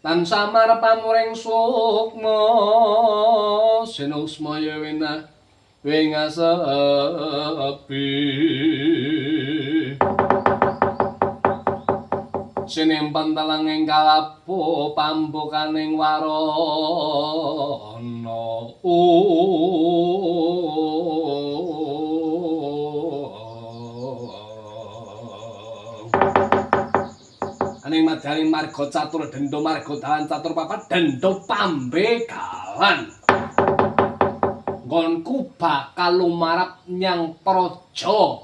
tansah marep pamuring sukma sinusmaya wingasepi sinimpen telenging kalapu pambukaning warana aning madyaning marga catur dendha marga dalan catur papat dendha pambegalan nggonku bakal lumarap nyang praja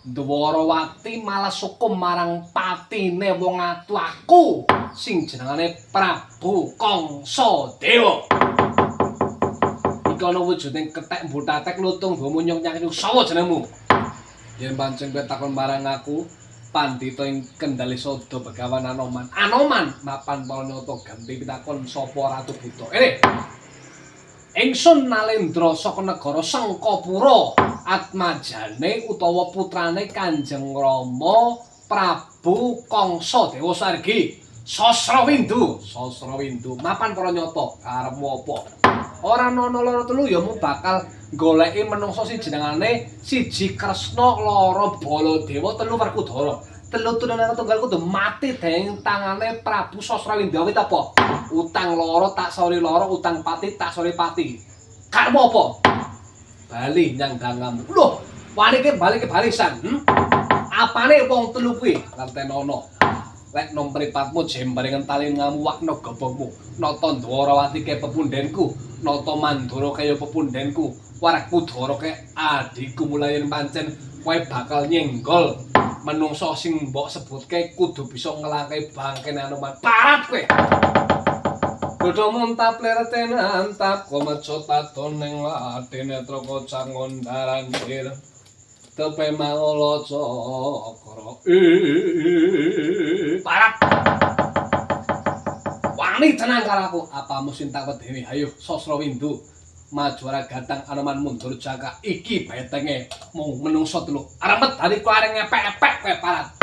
Dwarawati malah sukum marang patine wong atu aku sing jenengane Prabu Kangsadewa. Iki ana wujuding kethek mbutatek lutung bumunyung nyang sawa jenengmu. Yen pancen kowe takon marang aku, pandhita ing Kendali Sada Begawan Anoman. Anoman mapan Pranata ganti pitakon sapa Ratu Buta. Ingsun Nalendra saka negara Sangkapura, atmajane utawa putrane Kanjeng Rama Prabu Kangsadewa Sargi. Sasrawindu mapan Pranyata karepmu apa? Ora ana loro telu ya mu bakal goleki menungsa sing jenengane siji Kresna, loro Baladewa, telu Werkudara. Telu turunan tunggal kudu mati dening tangane Prabu Sasrawindu awit apa? Utang loro tak sori loro, utang pati tak sori pati. Karepmu apa? Bali nyang dangamu. Lho, bali ke barisan. Apane wong telu kuwi? Kartenono. Lek nom mripatmu jembarengan tali ngamuwakno gobongmu. Nata Dwarawati ke pepundhenku, Nata Mandura kaya pepundhenku, Werkudara ke adhiku mulayen pancen kowe bakal nyenggol menungso sing mbok sebutke kudu bisa ngelangkai bangkene Anoman. Parat kowe. Godho muntap lerten antap komejo tatoning lati netra kocang ngondaran sir. Tepe mangala cakra. Parat. Wani tenang karo aku, apamu sintak wedene? Hayo Sasrawindu. Majuara gatang Anoman mundur jaka iki betenge mung menungso telu. Arep dari ku areng ngepek-epek kowe parat.